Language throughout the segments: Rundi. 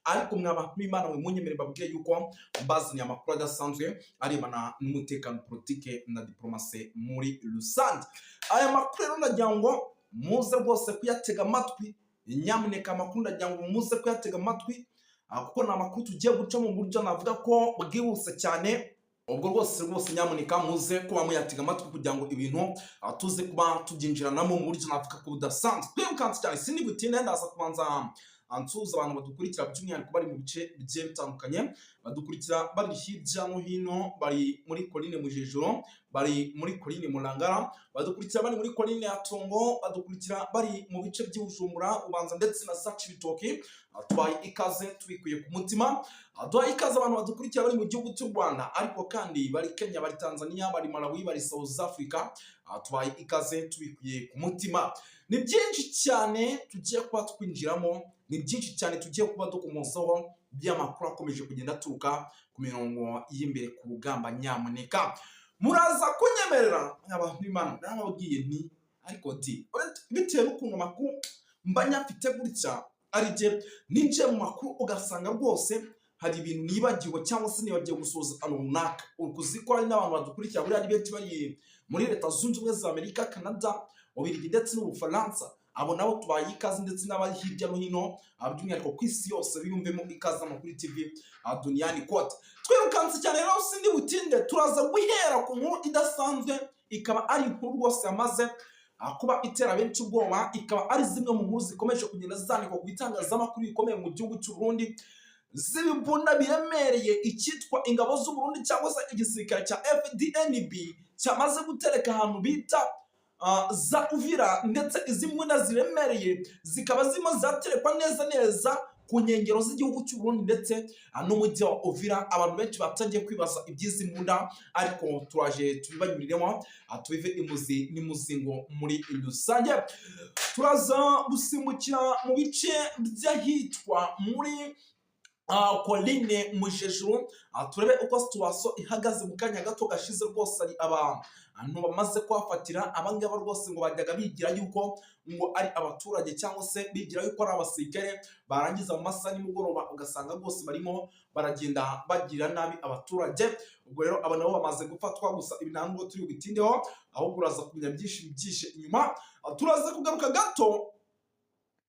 ariko mwaba n'Imana mwe munyemere babwiye yuko mbazaniye amakuru adasanzwe arebana n'umutekano, politike na diplomasi muri rusange. Aya makuru rero ndagira ngo muze rwose kuyatega amatwi, nyamuneka amakuru ndagira ngo muze kuyatega amatwi kuko ni amakuru tugiye guca mu buryo navuga ko bwihuse cyane. Ubwo rwose nyamuneka muze kuba muyatega amatwi kugira ngo ibintu tuze kuba tubyinjiranamo mu buryo navuga ko budasanzwe. Twirukanse cyane sinigutinde, ndaza kubanza ansuza abantu badukurikira by'umwihariko bari mu bice bigiye bitandukanye, badukurikira bari hirya no hino, bari muri Koline Mujejuro, bari muri Koline Murangara, badukurikira bari muri Koline ya Tongo, badukurikira bari mu bice by'Ubujumbura, Ubanza ndetse na za Cibitoke. Tubaye ikaze tubikuye ku mutima, duhaye ikaze abantu badukurikira bari mu gihugu cy'u Rwanda, ariko kandi bari Kenya, bari Tanzania, bari Malawi, bari South Africa. Tubaye ikaze tubikuye ku mutima. Ni byinshi cyane tugiye kuba twinjiramo, ni byinshi cyane tugiye kuba dukomozaho by'amakuru akomeje kugenda aturuka ku mirongo y'imbere ku rugamba. Nyamuneka muraza kunyemerera abantu b'Imana ndababwiye nti ariko bitewe n'ukuntu amakuru mba nyafite gutya ari je ninje mu makuru ugasanga rwose hari ibintu nibagiwe cyangwa se nibagiye gusoza runaka. Ukuziko hari n'abantu badukurikira buri ari benshi bari muri Leta Zunze Ubumwe za Amerika, Canada, Ubirigi ndetse n'Ubufaransa. Abo nabo tubaye ikaze ndetse n'abari hirya no hino by'umwihariko ku isi yose biyumvemo ikaze Amakuru TV Duniani Kote. Twirukanse cyane rero sindi butinde, turaza guhera ku nkuru idasanzwe, ikaba ari inkuru rwose yamaze kuba itera benshi ubwoba, ikaba ari zimwe mu nkuru zikomeje kugenda zandikwa ku bitangazamakuru bikomeye mu gihugu cy'u Burundi, zibibunda biremereye icyitwa ingabo z'u Burundi cyangwa se igisirikare cya FDNB cyamaze gutereka ahantu bita za Uvira, ndetse izi mbunda ziremereye zikaba zimo zaterekwa neza ku nkengero z'igihugu cy'u Burundi ndetse n'umujyi wa Uvira. Abantu benshi batangiye kwibaza iby'izi mbunda, ariko turaje tubibanyuriremo tubive imuzi n'imuzingo muri rusange. Turaza gusimbukira mu bice by'ahitwa muri Koline Mujejuru, turebe uko situation ihagaze mu kanya gato gashize. Rwose ari abantu bamaze kuhafatira, abangaba rwose ngo bajyaga bigira yuko ngo ari abaturage cyangwa se bigira yuko ari abasirikare, barangiza mu masaha y'umugoroba ugasanga rwose barimo baragenda bagira nabi abaturage. Ubwo rero aba nabo bamaze gufatwa, gusa ibi ntabwo turi bitindeho, ahubwo uraza kumenya byinshi inyuma. Turaza kugaruka gato,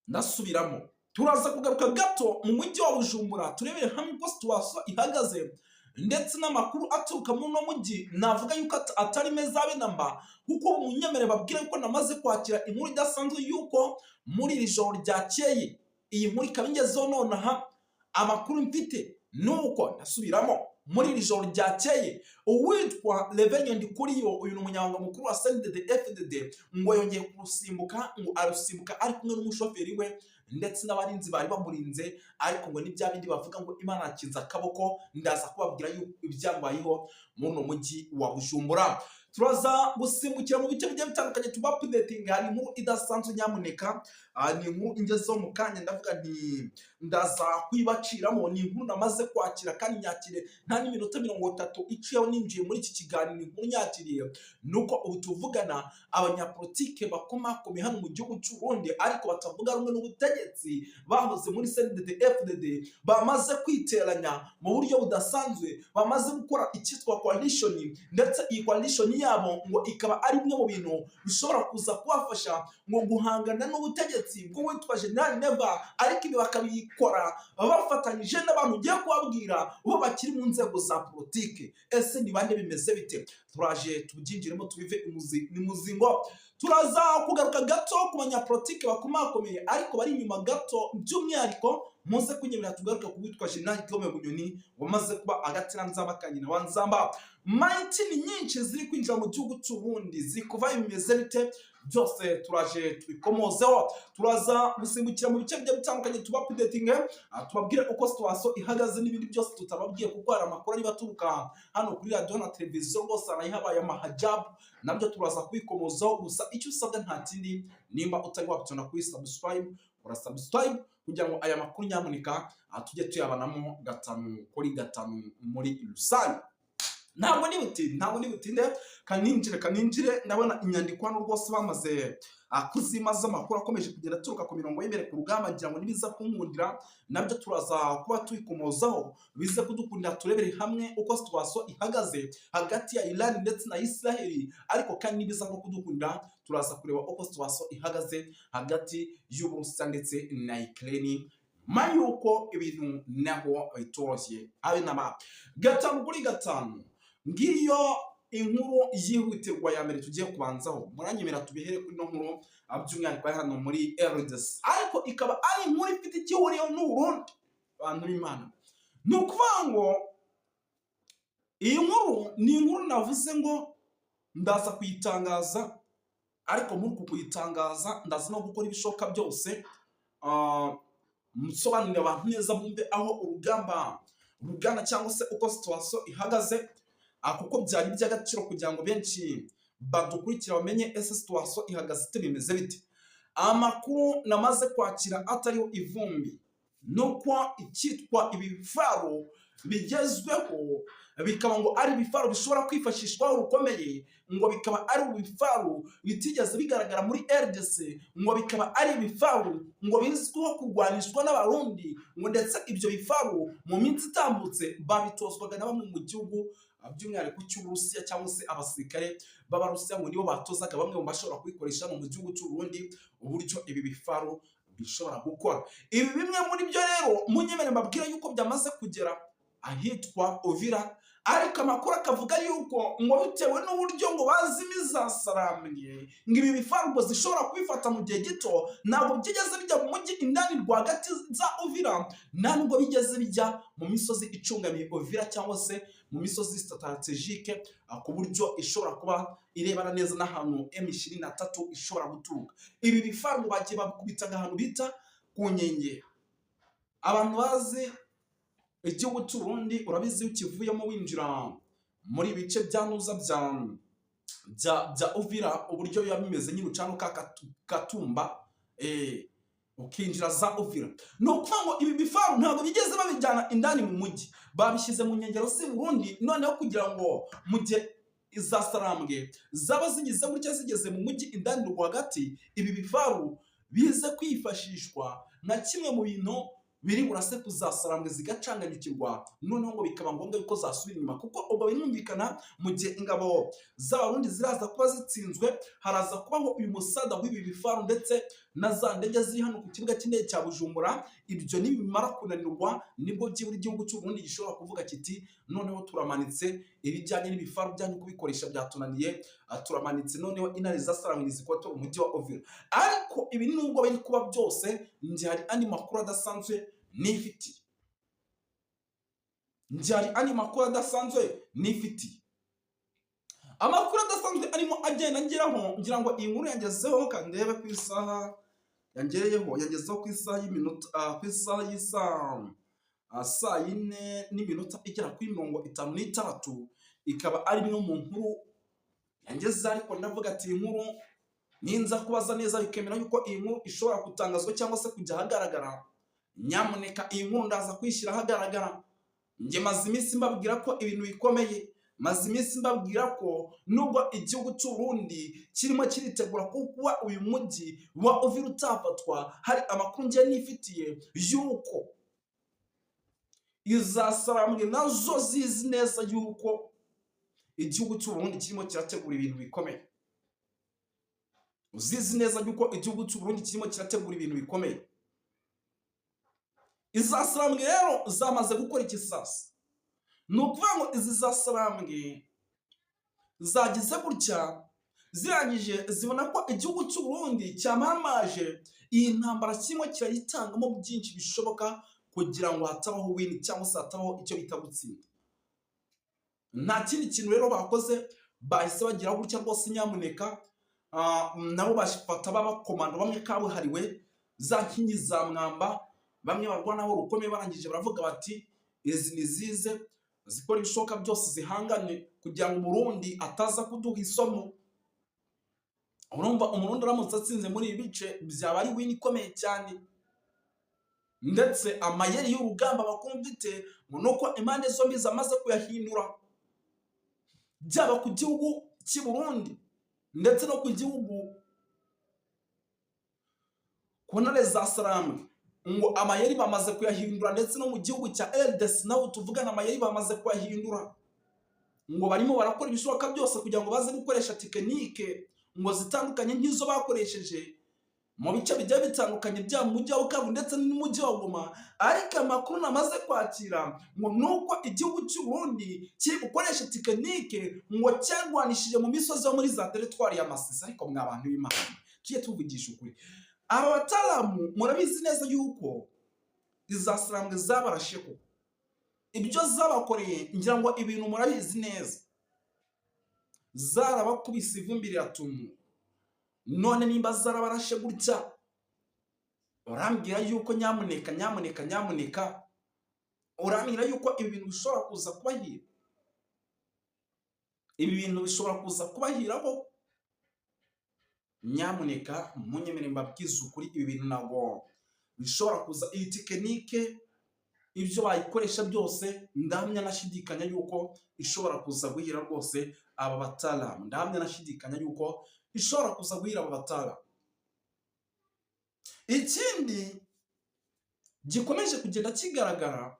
ndasubiramo, turaza kugaruka gato mu mujyi wa Bujumbura, turebere hamwe uko situation ihagaze ndetse n'amakuru aturuka muri no mujyi navuga yuko atari meza be namba, kuko munyemere babwira yuko namaze kwakira inkuru idasanzwe yuko muri iri joro ryakeye iyi nkuru ikaba ingezeho nonaha. Amakuru mfite nuko ndasubiramo, muri iri joro ryakeye uwitwa Revenue Ndikuriyo, uyu ni umunyamabanga mukuru wa CNDD-FDD, ngo yongeye kurusimbuka, ngo arusimbuka ari kumwe n'umushoferi we ndetse n'abarinzi bari bamurinze, ariko ngo ni bya bindi bavuga ngo Imana yakinze akaboko. Ndaza kubabwira ibyabayeho muri no mujyi wa Bujumbura. Turaza gusimbukira mu bice bigiye bitandukanye tuba updating. Hari inkuru idasanzwe nyamuneka, ni inkuru ingezeho mu kanya, ndavuga nti ndaza kwibaciramo. Ni inkuru namaze kwakira kandi nyakire nta n'iminota 30 iciyeho ninjiye muri iki kiganiro. Ni inkuru nyakiriye nuko ubu tuvugana abanyapolitike bakomakomeye hano mu gihugu cy'u Burundi, ariko batavuga rumwe n'ubutegetsi, bahoze muri CNDD-FDD, bamaze kwiteranya mu buryo budasanzwe, bamaze gukora icyitwa coalition, ndetse iyi coalition yabo ngo ikaba ari bimwe mu bintu bishobora kuza kubafasha ngo guhangana n'ubutegetsi bw'uwitwa General Neva, ariko ibi bakabikora bafatanyije n'abantu ugiye kubabwira bo bakiri mu nzego za politike. Ese ni bande bimeze bite? Turaje tubyinjiremo tubive imuzingo. Turaza kugaruka gato ku banyapolitike bakomakomeye ariko bari inyuma gato, by'umwihariko muze kunyemerera tugaruka ku witwa General Guillaume Bunyoni wamaze kuba agatira nzamba kanyina wanzamba. Maitini nyinshi ziri kwinjira mu gihugu cy'u Burundi, ziri kuva bimeze bite? Byose turaje tubikomozeho. Turaza gusimbukira mu bice bigiye bitandukanye tuba updating, tubabwire uko situation ihagaze n'ibindi byose tutababwiye, kuko hari amakuru ari baturuka hano kuri radio na televiziyo rwose arayihabaye amahajab, nabyo turaza kwikomozaho. Gusa icyo usabwa nta kindi, nimba utari wabitona kuri subscribe, urasubscribe kugira ngo aya makuru nyamuneka tujye tuyabanamo gatanu kuri gatanu muri rusange. ntabwo ni butinde kaninjire ndabona inyandiko hano rwose bamaze kuzimaza amakuru akomeje kugenda aturuka ku mirongo y'imbere ku rugamba, ngira ngo nibiza kunkundira nabyo turaza kuba tuyikomozaho, bize kudukundira turebere hamwe uko situation ihagaze hagati ya Iran ndetse na Israel, ariko kandi nibiza ko kudukundira turaza kureba uko situation ihagaze hagati y'Uburusiya ndetse na Ukraine, mayuko ibintu naho bitoroshye abe nama gatanu kuri gatanu. Ngiyo inkuru yihutirwa ya mbere tugiye kubanzaho, muranyemera tubihere kuri no nkuru by'umwihariko hano muri RDC, ariko ikaba ari inkuru ifite ikihuriyeho n'Uburundi. Bantu b'Imana, ni ukuvuga ngo iyi nkuru ni inkuru navuze ngo ndaza kuyitangaza, ariko muri kuyitangaza ndaza no gukora ibishoboka byose musobanurira abantu neza bumve aho urugamba rugana cyangwa se uko situation ihagaze, kuko byari by'agaciro kugira ngo benshi badukurikira bamenye ese situation ihagaze bimeze bite. Amakuru namaze kwakira atariho ivumbi nuko icyitwa ibifaro bigezweho bikaba ngo ari ibifaro bishobora kwifashishwa urukomeye, ngo bikaba ari ibifaro bitigeze bigaragara muri RDC, ngo bikaba ari ibifaro ngo bizwiho kurwanishwa n'abarundi, ngo ndetse ibyo bifaro mu minsi itambutse babitozwaga na bamwe mu gihugu by'umwihariko cy'Uburusiya cyangwa se abasirikare b'Abarusiya, ngo nibo batozaga bamwe mu bashobora kubikoresha mu gihugu cy'Uburundi uburyo ibi bifaro bishobora gukora. Ibi bimwe muri byo rero munyemere mbabwira yuko byamaze kugera ahitwa Uvira, ariko amakuru akavuga yuko ngo bitewe n'uburyo ngo bazimiza sarambye ngo ibi bifaro ngo zishobora kwifata mu gihe gito, ntabwo byigeze bijya mu mujyi indani rwagati za Uvira, ntabwo bigeze bijya mu misozi icungamiye Uvira cyangwa se mu misozi strategique, ku buryo ishobora kuba irebana neza n'ahantu M23 ishobora guturuka. Ibi bifaro bagiye bakubitaga ahantu bita ku nkengero. Abantu bazi igihugu cy'Uburundi urabizi ukivuyemo winjira muri bice byanuza bya Uvira, uburyo biba bimeze nyine ucano Katumba ukinjira za Uvira. No ukuvuga ngo ibi bifaro ntabwo bigeze babijyana indani mu mujyi, babishyize mu nkengero z'Uburundi, noneho kugira ngo mu gihe iza sarambwe zaba zigize gutya zigeze mu mujyi indani rwagati, ibi bifaro bize kwifashishwa nka kimwe mu bintu biri burase kuzasarambwe zigacanganyukirwa, noneho ngo bikaba ngombwa yuko zasubira inyuma, kuko ubwo birumvikana mu gihe ingabo z'Abarundi ziraza kuba zitsinzwe, haraza kubaho uyu musada w'ibi bifaro ndetse na za ndege ziri hano ku kibuga cy'indege cya Bujumbura. Ibyo nibimara kunanirwa nibwo byibura igihugu cy'Uburundi gishobora kuvuga kiti noneho turamanitse ibijyanye n'ibifaro byanyu kubikoresha byatunaniye, turamanitse noneho intare zasarambwe zikotora umujyi wa Uvira. Ariko ibi nubwo biri kuba byose, nje hari andi makuru adasanzwe nifitiye, amakuru adasanzwe arimo agenda ngeraho, ngira ngo iyi nkuru yangezeho kandebe ku isaha yangezeho ku isaha y'iminota ku isaha saa 4:06 igera kuri 56, ikaba ari no mu nkuru yangeze, ariko ndavuga ati inkuru ninza kubaza neza bikemera yuko iyi nkuru ishobora gutangazwa cyangwa se kujya ahagaragara, nyamuneka iyi nkuru ndaza kwishyira ahagaragara. Nge maze iminsi mbabwira ko ibintu bikomeye, maze iminsi mbabwira ko nubwo igihugu cy'Uburundi kirimo kiritegura kuba uyu mujyi wa Uvira utafatwa, hari amakuru ngiye nifitiye yuko izasarambwe nazo zizi neza yuko igihugu cy'Uburundi kirimo kirategura ibintu bikomeye, uzizi neza yuko igihugu cy'Uburundi kirimo kirategura ibintu bikomeye. Izasarambwe rero zamaze gukora ikisasa, ni ukuvuga ngo izi zasarambwe zagize gutya zirangije zibona ko igihugu cy'Uburundi cyamamaje iyi ntambara kirimo kirayitangamo byinshi bishoboka kugira ngo hatabaho win cyangwa se hatabaho icyo bita gutsinda. Nta kindi kintu rero bakoze, bahise bagira gutya rwose, nyamuneka nabo bashifata babakomando bamwe kabuhariwe za nkingi za mwamba, bamwe barwanaho rukomeye, barangije baravuga bati izi nizize zikora ibishoboka byose zihangane kugira ngo Umurundi ataza kuduha isomo. Urumva Umurundi aramutse atsinze muri ibi bice byaba ari win ikomeye cyane, ndetse amayeri y'urugamba bakumvite nuko impande zombi zamaze kuyahindura. byaba ku gihugu cy'i Burundi ndetse no ku gihugu ku ntare za Sarambwe, ngo amayeri bamaze kuyahindura, ndetse no mu gihugu cya RDC naho tuvugana amayeri bamaze kuyahindura, ngo barimo barakora ibishoboka byose kugira ngo baze gukoresha tekinike ngo zitandukanye nk'izo bakoresheje mu bice bigiye bitandukanye bya mu mujyi wa Bukavu ndetse n'umujyi wa Goma. Ariko amakuru namaze kwakira ngo nuko igihugu cy'u Burundi kiri gukoresha tekinike ngo cyarwanishije mu misozi yo muri za teritwari ya Masisi. Ariko mwa bantu b'Imana tugiye tuvugisha ukuri, aba bataramu murabizi neza yuko iza Sarambwe zabarashe ko ibyo zabakoreye, ngira ngo ibintu murabizi neza, zarabakubise ivumbi riratumuka. None nimba zarabarashe gutya, urambwira yuko nyamuneka urambwira yuko ibi bintu bishobora kuza kubahira, ibi bintu bishobora kuza kubahiraho? Nyamuneka munyemere mbabwize ukuri, ibi bintu ntabwo bishobora kuza. Iyi tekinike ibyo bayikoresha byose, ndahamya nashidikanya yuko ishobora kuza guhira rwose aba bataramu, ndahamya nashidikanya yuko ishobora kuza guhira aba bataramu. Ikindi gikomeje kugenda kigaragara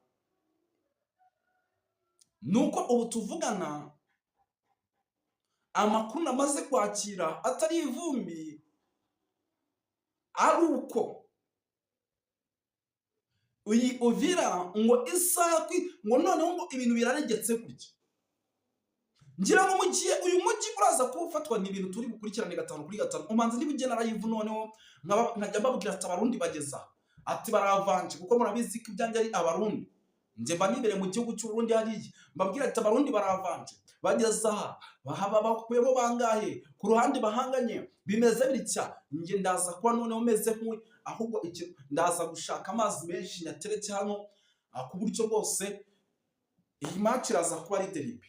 nuko ubu tuvugana amakuru namaze kwakira atari ivumbi, ari uko uyi Uvira ngo isakwi ngo noneho ngo ibintu biraregetse gutya. Ngira ngo mu gihe uyu mujyi uraza kufatwa n'ibintu turi gukurikirane 5 kuri 5, umanze n'ibigena live noneho nkajya mbabwira ati abarundi bageza ati baravanje, kuko murabizi ko ibyanjye ari abarundi, nje mba nibere mu gihugu cy'u Burundi hariya, mbabwira ati abarundi baravanje bageza bahaba bakuyemo bangahe ku ruhande bahanganye bimeze bitya. Nge ndaza kwa noneho meze nk'uyu, ahubwo iki ndaza gushaka amazi menshi nyateretse hano ku buryo bwose iyi match iraza kuba ari deribi.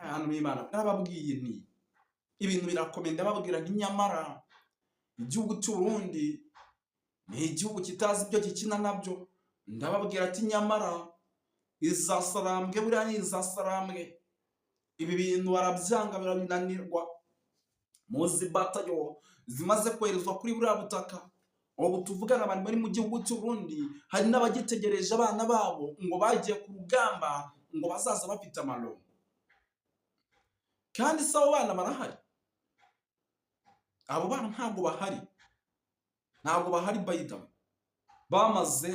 Hano b'Imana nababwiye ni ibintu birakomenda, babwira nti nyamara igihugu cy'u Burundi ni igihugu kitazi ibyo gikina nabyo. Ndababwira ati nyamara iza Sarambwe buriya ni iza Sarambwe, ibi bintu barabyanga birabinanirwa. Muzi batayo zimaze koherezwa kuri buriya butaka, ubu tuvugana abantu bari mu gihugu cy'u Burundi, hari n'abagitegereje abana babo ngo bagiye ku rugamba ngo bazaza bafite amaro. Kandi sawo bana barahari, abo bana ntabwo bahari bayida, bamaze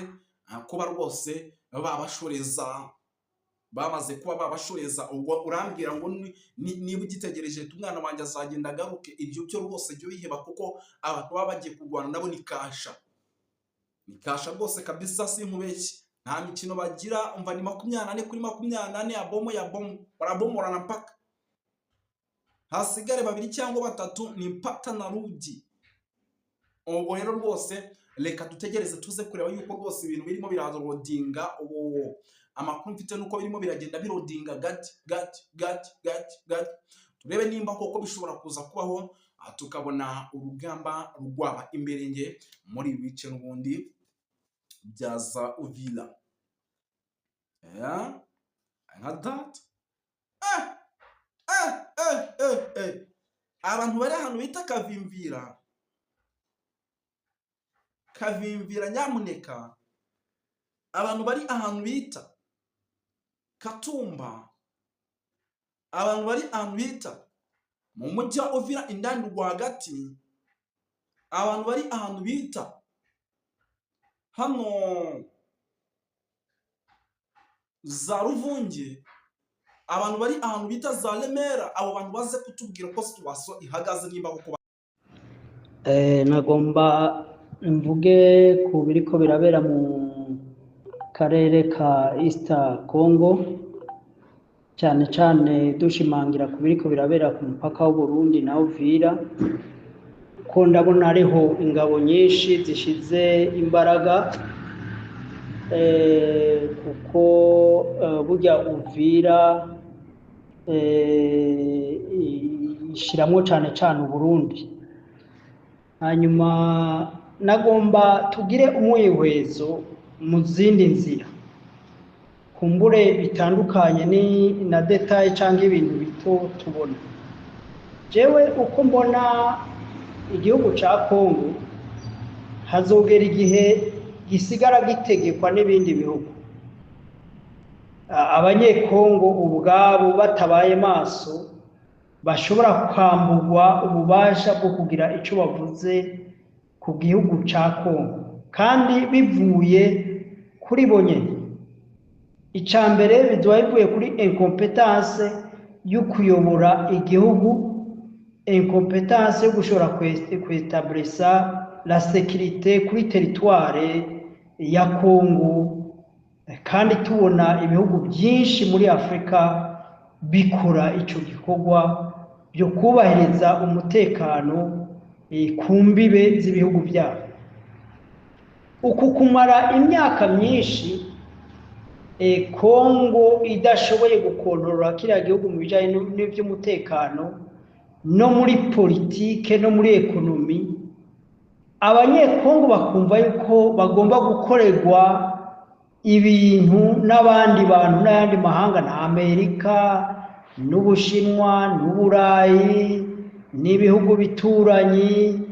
kuba rwose babashoreza, bamaze kuba babashoreza. Ubwo urambwira ngo niba ugitegereje umwana wanjye azagenda agaruke, ibyo byo rwose byo biheba, kuko abantu baba bagiye kurwana nabo ni kasha rwose kabisa, sinkubeshye. Nta mikino bagira, umva ni 24 kuri 24 abomo barabomorana mpaka hasigare 2 cyangwa 3 ni mpaka na rudi. Ubwo rero rwose reka dutegereze tuze kureba yuko rwose ibintu birimo biraza rodinga. Ubu amakuru mfite nuko birimo biragenda birodinga gati, turebe nimba koko bishobora kuza kubaho, tukabona urugamba rwaba imbere nge muri bice n'ubundi byaza Uvira. Nka that abantu bari ahantu bita Kavimvira, nyamuneka abantu bari ahantu bita Katumba, abantu bari ahantu bita mu mujyi wa Uvira indani rwagati, abantu bari ahantu bita hano za Ruvungi, abantu bari ahantu bita za Remera, abo bantu baze kutubwira ko situation ihagaze nimba kuko nagomba mvuge ku biriko birabera mu karere ka East Congo, cyane cyane dushimangira ku biriko birabera ku mupaka w'u Burundi na Uvira, ko ndabona ariho ingabo nyinshi zishize imbaraga, kuko burya Uvira ishiramwo cyane cyane u Burundi. Hanyuma nagomba tugire umwihwezo mu zindi nzira, kumbure bitandukanye na detaye cyangwa ibintu bito tubona. Jewe uko mbona igihugu cya Kongo hazogera igihe gisigara gitegekwa n'ibindi bihugu, abanyekongo ubwabo batabaye maso bashobora kwambugwa ububasha bwo kugira icyo bavuze ku gihugu cya Kongo, kandi bivuye kuri bo nyine. Icya mbere biduha bivuye kuri incompetence yo kuyobora igihugu, incompetence yo gushobora kwetablisa la sécurité kuri territoire ya Kongo, kandi tubona ibihugu byinshi muri Afrika bikora icyo gikorwa byo kubahiriza umutekano ku mbibe z'ibihugu byabo. Uku kumara imyaka myinshi Kongo idashoboye gukontorora kiriya gihugu mu bijyanye n'iby'umutekano no muri politike no muri ekonomi, abanyekongo bakumva yuko bagomba gukorerwa ibintu n'abandi bantu n'ayandi mahanga na Amerika n'Ubushinwa n'Uburayi n'ibihugu bituranyi,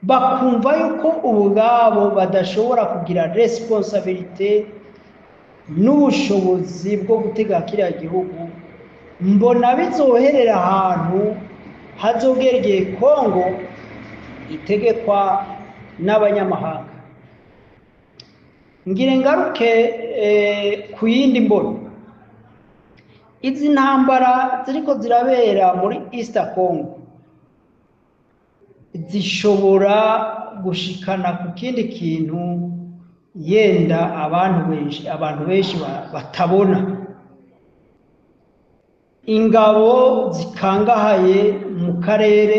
bakumva yuko ubwabo badashobora kugira responsabilité n'ubushobozi bwo gutega kiriya gihugu. Mbona bizoherera ahantu hazogera igihe Kongo itegekwa n'abanyamahanga. Ngire ngaruke ku yindi mbono. Izi ntambara ziriko zirabera muri East Congo zishobora gushikana ku kindi kintu yenda abantu benshi batabona. Ingabo zikangahaye mu karere,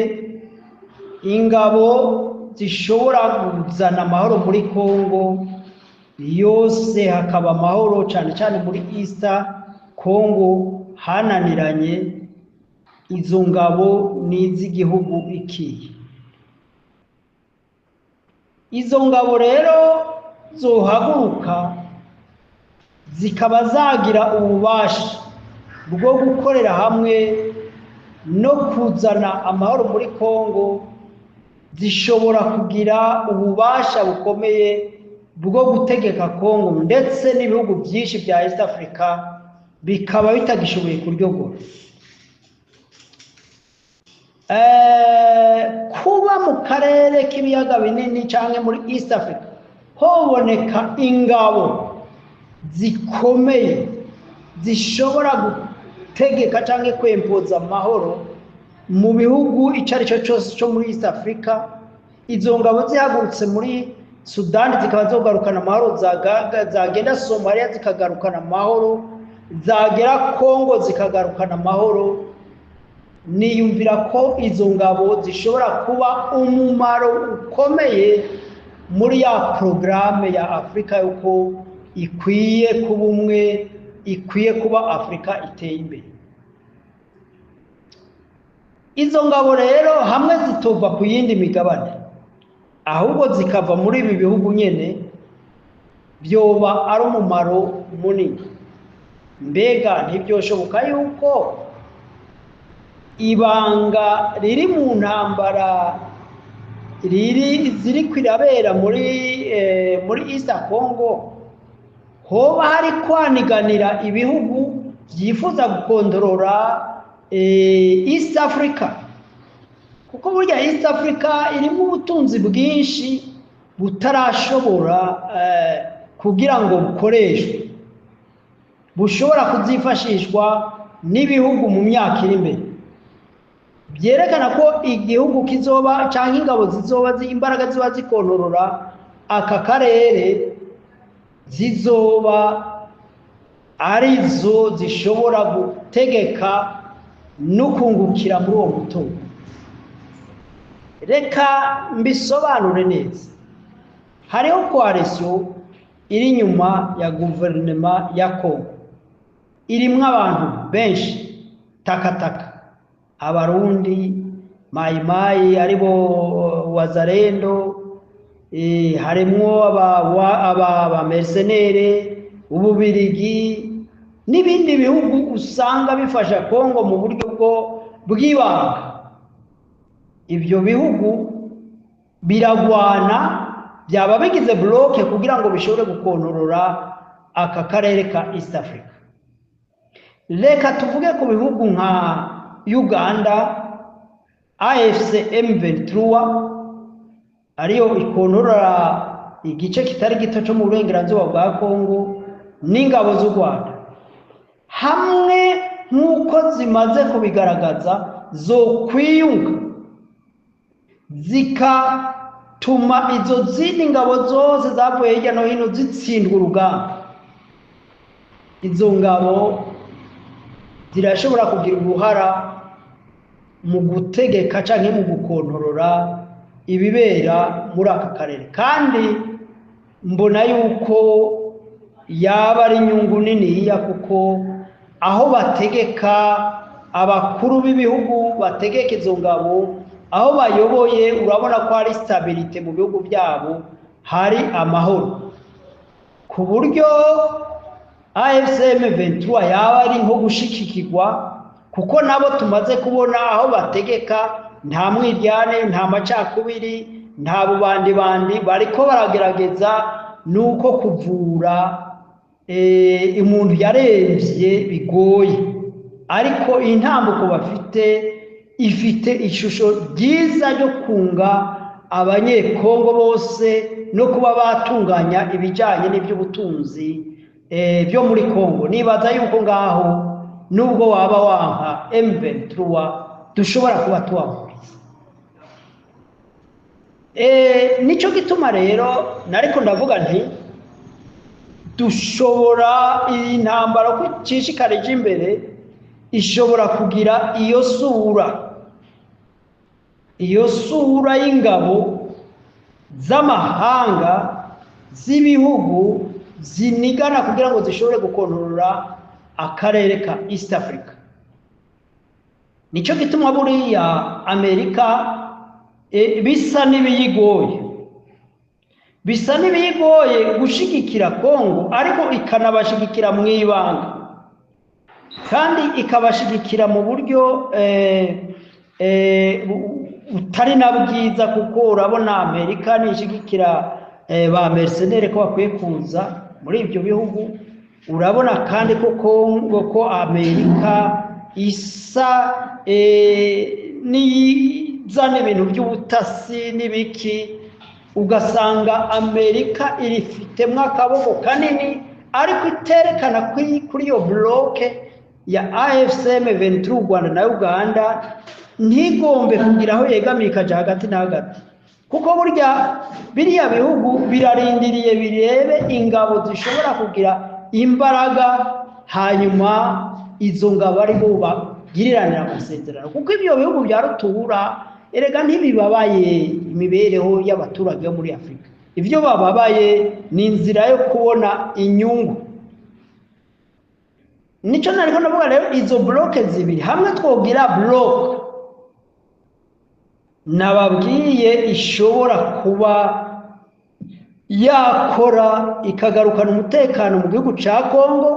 ingabo zishobora kuzana amahoro muri Kongo yose, hakaba amahoro cyane cyane muri East Congo hananiranye. Izo ngabo ni iz'igihugu ikiye. Izo ngabo rero zohaguruka zikaba zagira ububasha bwo gukorera hamwe no kuzana amahoro muri Kongo, zishobora kugira ububasha bukomeye bwo gutegeka Kongo, ndetse n'ibihugu byinshi bya East Africa bikaba bitagishoboye kuryogora. Kuba mu karere k'ibiyaga binini cyangwa muri East Africa hoboneka ingabo zikomeye zishobora gutegeka cyangwa kwempoza amahoro mu bihugu icyo ari cyo cyose cyo muri East Africa. Izo ngabo zihagurutse muri Sudani zikaba zogarukana amahoro, zagenda Somalia zikagarukana amahoro, zagera Kongo zikagarukana amahoro. Niyumvira ko izo ngabo zishobora kuba umumaro ukomeye muri ya porogaramu ya Afrika yuko ikwiye kuba umwe, ikwiye kuba Afrika iteye imbere. Izo ngabo rero hamwe zitova ku yindi migabane, ahubwo zikava muri ibi bihugu nyene, byoba ari umumaro munini. Mbega ntibyoshoboka yuko ibanga riri mu ntambara ziri kwirabera muri East Congo hoba hari kwaniganira ibihugu byifuza gukontorora East Africa? Kuko burya East Africa irimo ubutunzi bwinshi butarashobora kugira ngo bukoreshwe, bushobora kuzifashishwa n'ibihugu mu myaka iri imbere. Byerekana ko igihugu kizoba cyangwa ingabo zizoba imbaraga ziba zikontorora aka karere zizoba arizo zishobora gutegeka no kungukira muri uwo mutungo. Reka mbisobanure neza. Hariho coalition iri nyuma ya guverinoma ya Kongo, irimo abantu benshi takataka, Abarundi, Mayimayi aribo Wazalendo, harimo aba mercenaires, Ububirigi, n'ibindi bihugu usanga bifasha Kongo mu buryo bw'ibanga. Ibyo bihugu biragwana, byaba bigize bloke kugira ngo bishobore gukontorora aka karere ka East Africa. Reka tuvuge ku bihugu nka Uganda, AFC M23 ariyo ikontorora igice kitari gito cyo mu burengerazuba bwa Kongo n'ingabo z'u Rwanda, hamwe nk'uko zimaze kubigaragaza zo kwiyunga zikatuma izo zindi ngabo zose zavuye hirya no hino zitsindwa urugamba. Izo ngabo zirashobora kugira uruhara mu gutegeka canke mu gukontorora ibibera muri aka karere, kandi mbona yuko yaba ari inyungu niniya, kuko aho bategeka abakuru b'ibihugu bategeka izo ngabo, aho bayoboye urabona ko hari stabilite mu bihugu byabo, hari amahoro, ku buryo AFC M23 yaba ari nko gushikikirwa, kuko nabo tumaze kubona aho bategeka nta mwiryane, nta macakubiri, nta bubandi bariko baragerageza nuko kuvura umuntu yaremvye bigoye, ariko intambuko bafite ifite ishusho ryiza ryo kunga abanyekongo bose no kuba batunganya ibijanye n'iby'ubutunzi byo muri Kongo. Nibaza yuko ngaho nubwo waba wanka M23 dushobora kuba tuwahuriza. Nico gituma rero nariko ndavuga nti dushobora iyi ntambara ko cishikarije imbere ishobora kugira iyo sura y'ingabo z'amahanga z'ibihugu zinigana kugira ngo zishobore gukontorora akarere ka East Africa. Nico gituma buriya Amerika bisa n'ibiyigoye gushigikira Kongo, ariko ikanabashigikira mu ibanga, kandi ikabashigikira mu buryo utari na bwiza, kuko urabona Amerika nishigikira ba mercenaires ko bakwiye kuza muri ibyo bihugu. Urabona kandi ko Kongo, ko Amerika isa nizana ibintu by'ubutasi n'ibiki, ugasanga Amerika irifitemwo akaboko kanini, ariko iterekana kuri iyo bloke ya AFC M23 u Rwanda na Uganda ntigombe kugira aho yegamiye ikaja hagati na hagati, kuko burya biriya bihugu birarindiriye birebe ingabo zishobora kugira imbaraga, hanyuma izo ngabo ari bo bagiriranira amasezerano, kuko ibyo bihugu bya rutura erega ntibibabaye imibereho y'abaturage bo muri Afrika. Ivyo bababaye ni inzira yo kubona inyungu. Nico nariko ndavuga rero, izo bloke zibiri hamwe twogira bloke nababwiye ishobora kuba yakora ikagarukana umutekano mu gihugu ca Kongo,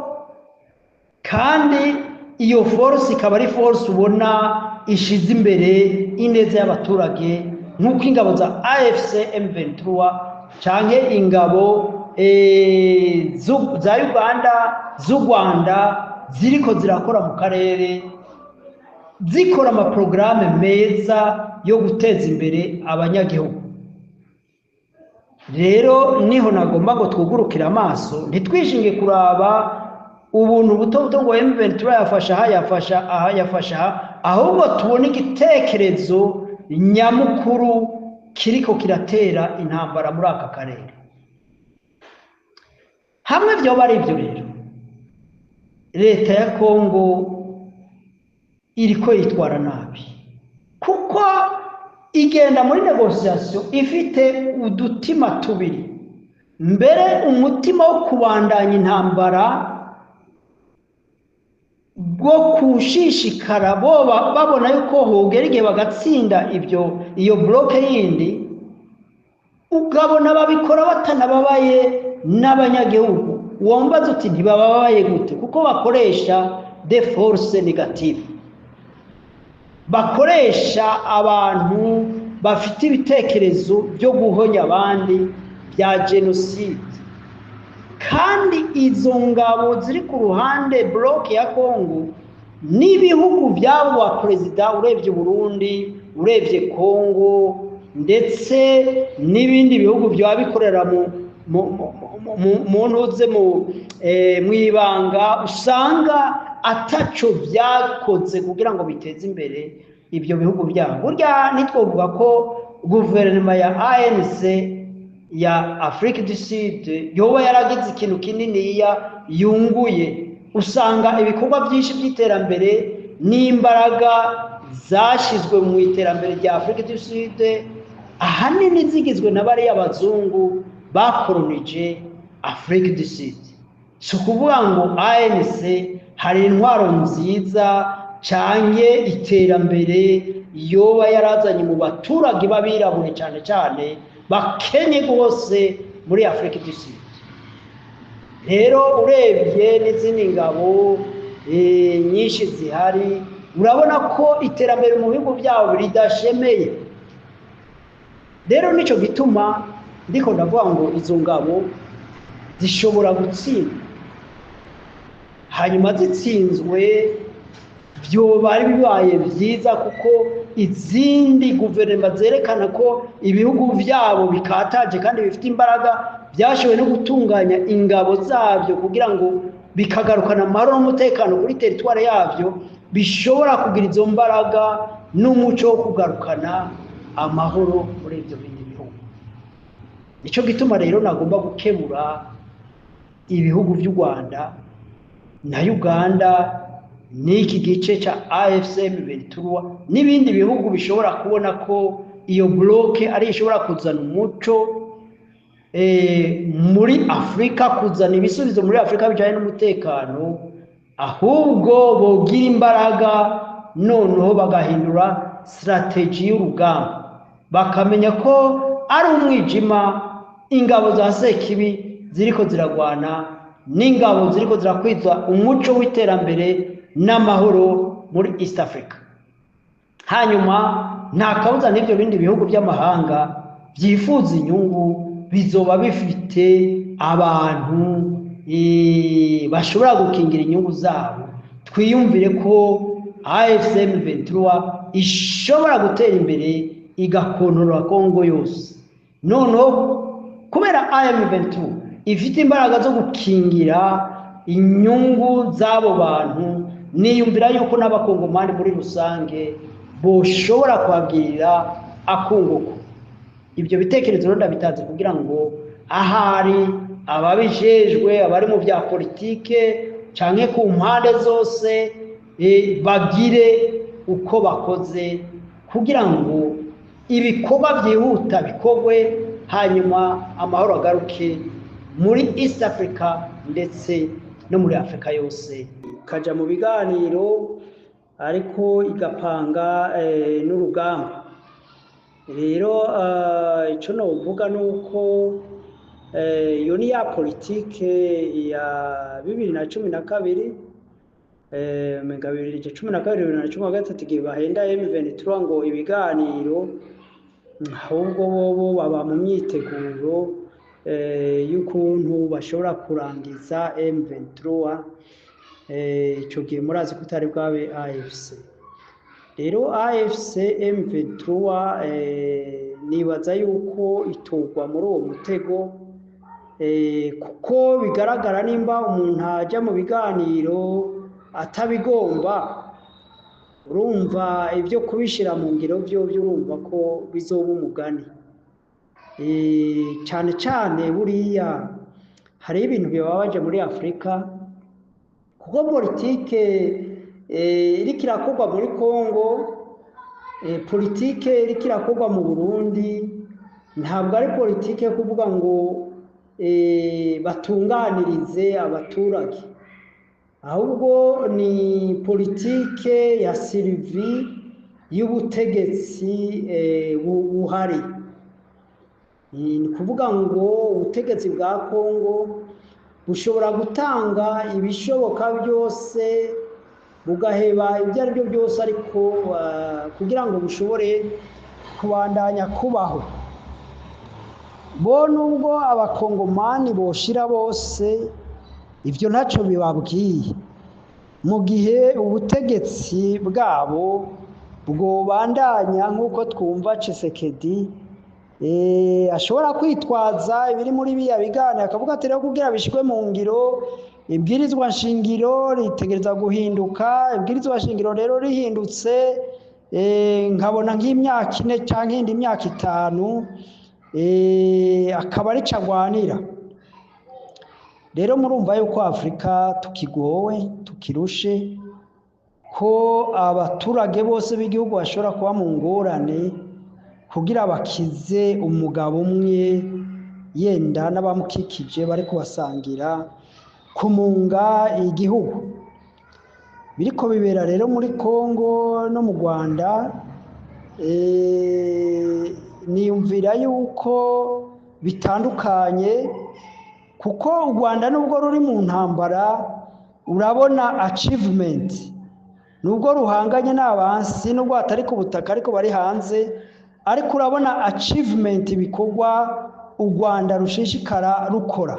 kandi iyo force ikaba ari force ubona ishize imbere ineza y'abaturage, nk'uko ingabo za AFC M23 canke ingabo za Uganda, z'u Rwanda ziriko zirakora mu karere, zikora amaprograme meza yo guteza imbere abanyagihugu. Rero niho nagomba ngo twugurukira amaso, ntitwishinge kuraba ubuntu buto ngo M23 yafasha, ahubwo tubone igitekerezo nyamukuru kiriko kiratera intambara muri aka karere. Hamwe byo bari ibyo rero, leta ya Kongo iriko yitwara nabi, kuko igenda muri negociation ifite udutima tubiri. Mbere umutima wo kubandanya intambara, bwo kushishikara babona yuko hogera igihe bagatsinda iyo bloke yindi, ukabona babikora batanababaye n'abanyagihugu, wambaza uti ntibababaye gute kuko bakoresha de force negative, bakoresha abantu bafite ibitekerezo byo guhonya abandi bya genocide. Kandi izo ngabo ziri ku ruhande bloc ya Congo n'ibihugu byabo ba perezida, urebye Burundi, urebye Congo ndetse n'ibindi bihugu byaba bikorera mu ntuze mu ibanga, usanga ataco byakoze kugira ngo biteze imbere ibyo bihugu byabo. Burya nitwovuga ko guverinoma ya ANC ya Afrique du Sud yoba yaragize ikintu kinini yunguye, usanga ibikorwa byinshi by'iterambere n'imbaraga zashyizwe mu iterambere rya Afrique du Sud ahanini zigizwe na bariya abazungu bakolonije Afrique du Sud. Si ukuvuga ngo ANC hari intwaro nziza canke iterambere yoba yarazanye mu baturage babirabure cyane cyane bakenye rwose muri Afrique du Sud. Rero urebye n'izindi ngabo nyinshi zihari, urabona ko iterambere mu bihugu byabo ridashemeye. Rero nico gituma ndiko ndavuga ngo izo ngabo zishobora gutsinda, hanyuma zitsinzwe byoba ari bibaye byiza kuko izindi guverinoma zerekana ko ibihugu byabo bikataje kandi bifite imbaraga, byashoboye no gutunganya ingabo zabyo kugira ngo bikagarukana amahoro n'umutekano kuri teritwari yabyo, bishobora kugira izo mbaraga n'umuco wo kugarukana amahoro muri ibyo bindi bihugu. Nico gituma rero nagomba gukemura ibihugu by'u Rwanda na Uganda n'iki gice ca AFC/M23 n'ibindi bihugu bishobora kubona ko iyo bloke ari ishobora kuzana umuco muri Afrika, kuzana ibisubizo muri Afrika bijanye n'umutekano, ahubwo bogira imbaraga noneho bagahindura strategy y'urugamba, bakamenya ko ari umwijima ingabo za Sekibi ziriko ziragwana n'ingabo ziriko zirakwiza umuco w'iterambere n'amahoro muri East Africa. Hanyuma nta kabuza n'ibyo bindi bihugu by'amahanga byifuza inyungu bizoba bifite abantu bashobora gukingira inyungu zabo. Twiyumvire ko AFC/M23 ishobora gutera imbere igakontorora Congo yose. Noneho kubera AM23 ifite imbaraga zo gukingira inyungu z'abo bantu, niyumvira yuko n'abakongomani muri rusange boshobora kwabwirira akunguko. Ibyo bitekerezo rero ndabitanze kugira ngo ahari ababijejwe, abari mu bya politike canke ku mpande zose bagire uko bakoze kugira ngo ibikorwa byihuta bikorwe, hanyuma amahoro agaruke muri East Africa ndetse no muri Afrika yose. Kaja mu biganiro ariko igapanga n'urugamba. Rero ico novuga nuko iyo ni ya politike ya 2012 menga 2012-2013 igihe bahenda M23 ngo ibiganiro, ahubwo bobo baba mu myiteguro y'ukuntu bashobora kurangiza M23. Ico gihe murazi ko utari bwabe AFC. Rero AFC/M23 nibaza yuko itogwa muri uwo mutego, kuko bigaragara nimba umuntu ajya mu biganiro atabigomba, urumva ibyo kubishira mu ngiro byo urumva ko bizoba umugani. Cyane cyane buriya hari ibintu bibabaje muri Afrika, kuko politike iriko irakorwa muri Congo, politike iriko irakorwa mu Burundi, ntabwo ari politike yo kuvuga ngo batunganirize abaturage, ahubwo ni politike ya sirivi y'ubutegetsi buhari. Ni kuvuga ngo ubutegetsi bwa Congo bushobora gutanga ibishoboka byose bugaheba ibyo ari byo byose ariko kugira ngo bushobore kubandanya kubaho. Bo nubwo abakongomani boshira bose ibyo ntacyo bibabwiye, mu gihe ubutegetsi bwabo bwobandanya nk'uko twumva Tshisekedi ashobora kwitwaza ibiri muri biya biganiro akavuga ati rero kugira bishwe mu ngiro ibwirizwa nshingiro ritegereza guhinduka. Ibwirizwa nshingiro rero rihindutse nkabona nk'imyaka 4 cyangwa indi myaka 5 akaba ari cagwanira. Rero murumva yuko Afrika tukigowe tukirushe, ko abaturage bose b'igihugu bashobora kuba mu ngorane kugira bakize umugabo umwe yenda n'abamukikije bari kubasangira kumunga igihugu. Biriko bibera rero muri Kongo no mu Rwanda, niyumvira yuko bitandukanye, kuko u Rwanda nubwo ruri mu ntambara urabona achievement, nubwo ruhanganye n'abansi nubwo atari ku butaka ariko bari hanze, ariko urabona achievement bikorwa u Rwanda rushishikara rukora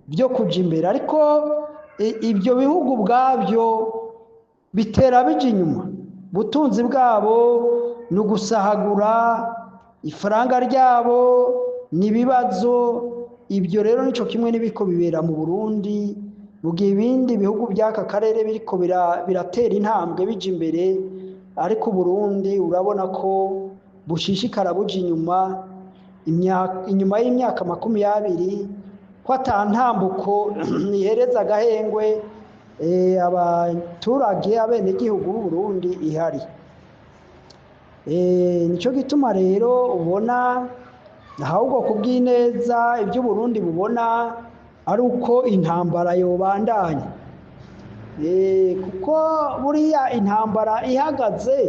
byo kuja imbere. Ariko ibyo bihugu bwabyo bitera bija inyuma, butunzi bwabo ni ugusahagura ifaranga ryabo n'ibibazo. Ibyo rero nico kimwe n'ibiko bibera mu Burundi, mu gihe ibindi bihugu by'aka karere biriko biratera intambwe bija imbere, ariko Burundi urabona ko bushishikara buja inyuma. Inyuma y'imyaka 20 ko atantambuko ihereza agahengwe abaturage abenegihugu b'u Burundi ihari. Nico gituma rero ubona ahubwo kubw'ineza ibyo Burundi bubona ari uko intambara yobandanya, kuko buriya intambara ihagaze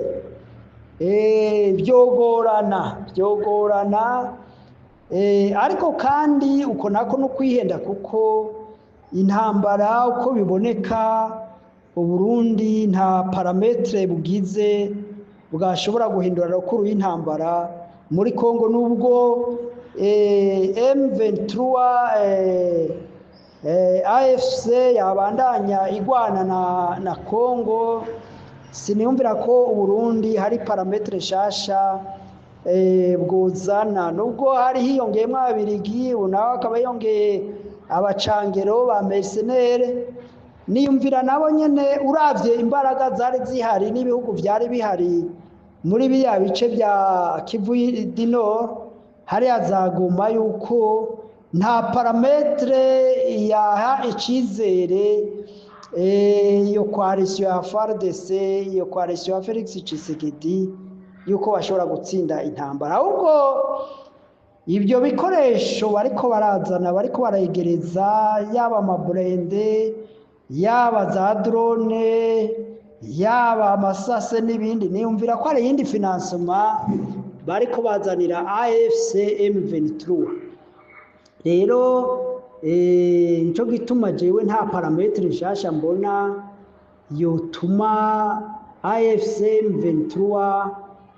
byogorana, ariko kandi uko nako no kwihenda, kuko intambara uko biboneka u Burundi nta parametre bugize bwashobora guhindura rukuru y'intambara muri Kongo. Nubwo M23 AFC yabandanya igwana na Kongo, siniyumvira ko u Burundi hari parametre shasha bwozana. Nubwo hari hiyongeyemo abirigi, nawe akaba yongeye abacangero ba mercenaire, niyumvira nabo nyene uravye imbaraga zari zihari n'ibihugu byari bihari muri biya bice bya Kivu du Nord, hari azaguma yuko nta parametre yaha icizere iyo coalition ya FARDC, iyo coalition ya Felix Tshisekedi yuko bashobora gutsinda intambara. Ahubwo ibyo bikoresho bariko barazana, bariko barayegereza, yaba amaburende, yaba za drone, yaba amasase n'ibindi, niyumvira ko ari yindi financement bariko bazanira AFC M23. Rero nico gituma jewe nta parametre nshasha mbona yotuma AFC M23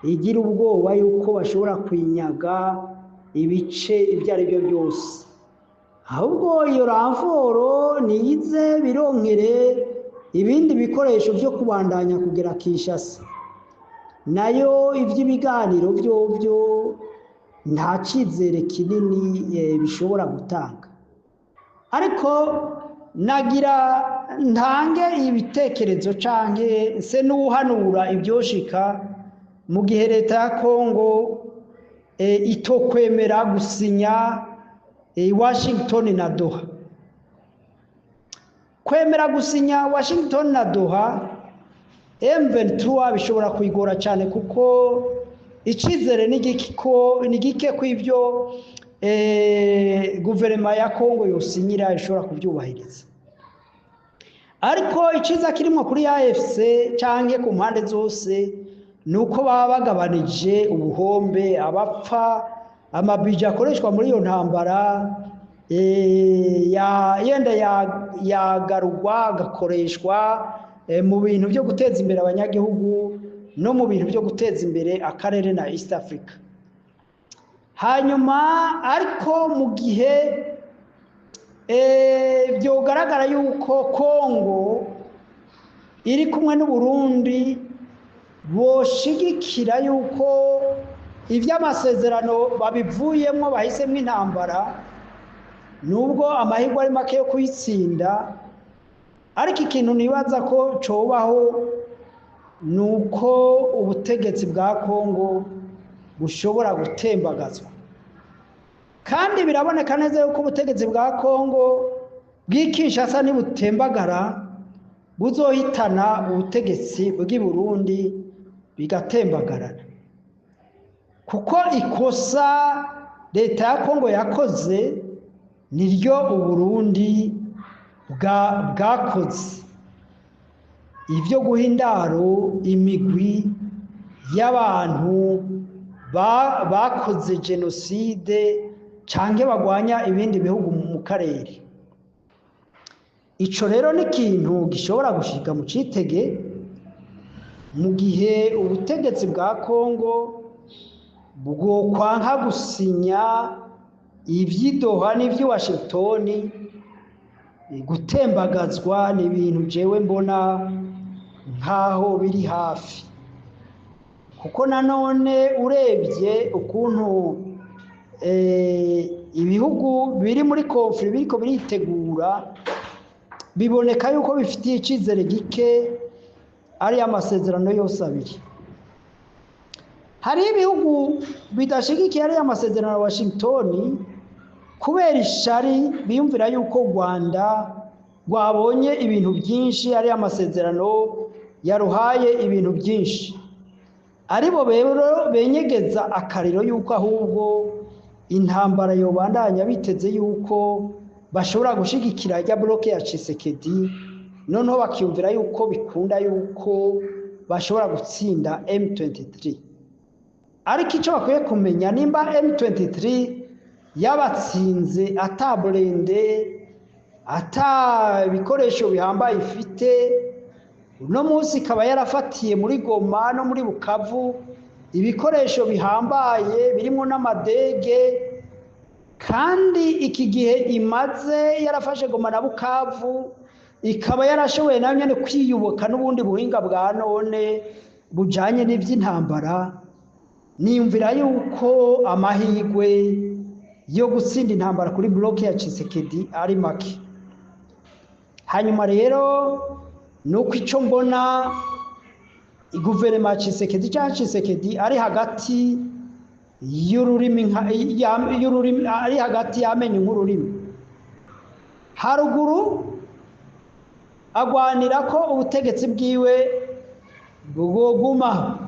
igira ubwoba yuko bashobora kwinyaga ibice ibyo ari byo byose. Ahubwo iyo ramforo niyize bironkere ibindi bikoresho byo kubandanya kugera Kinshasa, nayo ivy'ibiganiro byo nta cizere kinini bishobora gutanga. Ariko nagira ntange ibitekerezo canke se n'uhanura ibyoshika mu gihe leta ya Kongo itokwemera gusinya Washington na Doha. Kwemera gusinya Washington na Doha, M23 bishobora kwigora cyane, kuko icizere n'igike ko ivyo guverinoma ya Kongo yosinyira ishobora kubyubahiriza. Ariko iciza kirimo kuri AFC canke ku mpande zose nuko baba bagabanije ubuhombe, abapfa, amabije akoreshwa muri iyo ntambara yenda yagarurwa agakoreshwa mu bintu byo guteza imbere abanyagihugu no mu bintu byo guteza imbere akarere na East Africa. Hanyuma ariko mu gihe byogaragara yuko Kongo iri kumwe n'u Burundi boshigikira yuko iby'amasezerano babivuyemo bahisemo intambara, nubwo amahirwe ari make yo kuyitsinda, ariko ikintu nibaza ko cobaho nuko ubutegetsi bwa Kongo bushobora gutembagazwa. Kandi biraboneka neza yuko ubutegetsi bwa Kongo bw'Kinshasa nibutembagara buzohitana ubutegetsi bw'i Burundi bigatembagarana, kuko ikosa leta ya Kongo yakoze niryo Uburundi bwakoze, ibyo guha indaro imigwi y'abantu bakoze jenoside canke bagwanya ibindi bihugu mu karere. Ico rero ni ikintu gishobora gushika mu citege mu gihe ubutegetsi bwa Kongo bwokwanka gusinya ivy'Doha n'ivyi Washington, gutembagazwa ni ibintu jewe mbona nkaho biri hafi, kuko nanone urebye ukuntu ibihugu biri muri konflikt biriko biritegura, biboneka yuko bifitiye icizere gike ari amasezerano yose abiri. Hari ibihugu bidashigikiye ari amasezerano ya Washington kubera ishari, biyumvira yuko Rwanda rwabonye ibintu byinshi, ari amasezerano yaruhaye ibintu byinshi, aribo rero benyegeza akariro yuko ahubwo intambara yobandanya, biteze yuko bashobora gushigikira ya bloke ya Tshisekedi, noneho bakiyumvira yuko bikunda yuko bashobora gutsinda M23. Ariko icyo bakwiye kumenya, nimba M23 yabatsinze ata burende ata bikoresho bihambaye ifite, uno munsi ikaba yarafatiye muri Goma no muri Bukavu ibikoresho bihambaye birimo n'amadege, kandi iki gihe imaze yarafashe Goma na Bukavu ikaba yarashoboye nayo nyene kwiyuboka n'ubundi buhinga bwa none bujanye n'ivy'intambara, niyumvira yuko amahirwe yo gutsinda intambara kuri bloke ya Tshisekedi ari make. Hanyuma rero nuko ico mbona iguverinoma Tshisekedi cyangwa Tshisekedi ari hagati y'ururimi ari hagati y'amenyo nk'ururimi. Haruguru agwanira ko ubutegetsi bwiwe bwogumaho,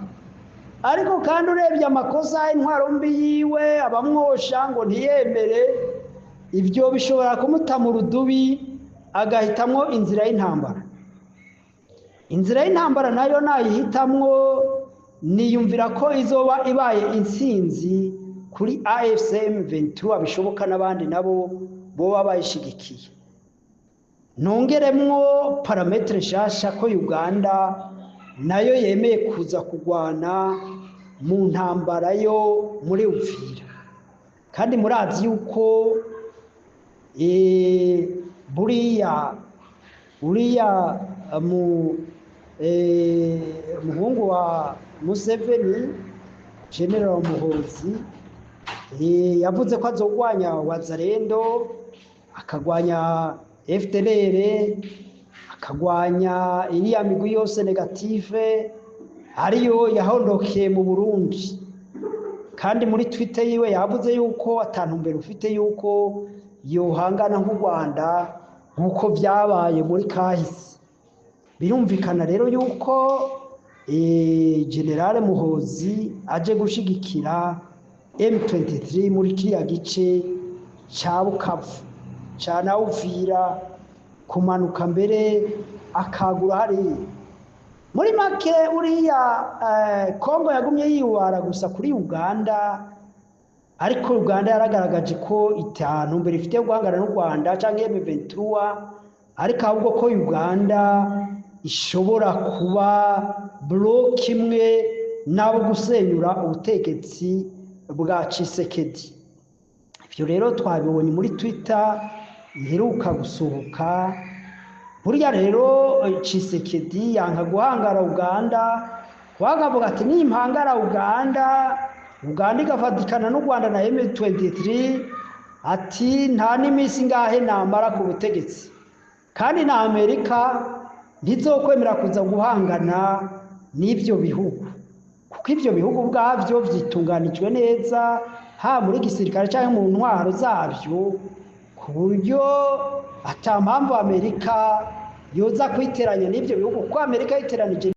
ariko kandi urebye amakosa intwaro mbi yiwe abamwosha ngo ntiyemere, ibyo bishobora kumuta mu rudubi agahitamwo inzira y'intambara. Inzira y'intambara nayo nayihitamwo, niyumvira ko izoba ibaye intsinzi kuri AFCM 23 bishoboka n'abandi nabo boba bayishigikiye. Nongeremwo parametre shasha ko Uganda nayo yemeye kuza kugwana mu ntambara yo muri Uvira, kandi murazi yuko uriya muhungu wa Museveni, General Muhoozi, yavuze ko azogwanya Wazalendo, akagwanya FDLR, akagwanya iriya migwi yose negative ariyo yahondokeye mu Burundi. Kandi muri Twitter yiwe yavuze yuko atantumbero ufite yuko yohangana nk'u Rwanda nk'uko byabaye muri kahise. Birumvikana rero yuko General Muhoozi aje gushigikira M23 muri kiriya gice cya Bukavu, cya na Uvira, kumanuka mbere akagura hariya. Muri make uriya Kongo yagumye yiwara gusa kuri Uganda, ariko Uganda yaragaragaje ko itanu mbere ifite guhangana n'u Rwanda canke M23, ariko ahubwo ko Uganda ishobora kuba bloc imwe nabo gusenyura ubutegetsi bwa Tshisekedi. Ivyo rero twabibonye muri Twitter iheruka gusohoka. Burya rero Tshisekedi yanka guhangara Uganda, wagavuga ati nimpangara Uganda igafatikana n'u Rwanda na M23, ati nta n'imisi ngahe namara ku butegetsi, kandi na Amerika ntizokwemera kuza guhangana n'ivyo bihugu, kuko ivyo bihugu ubwavyo vyitunganijwe neza ha muri gisirikare canke mu ntwaro zavyo, ku buryo ata mpamvu Amerika yoza kwiteranya n'ivyo bihugu, kuko Amerika yiteranije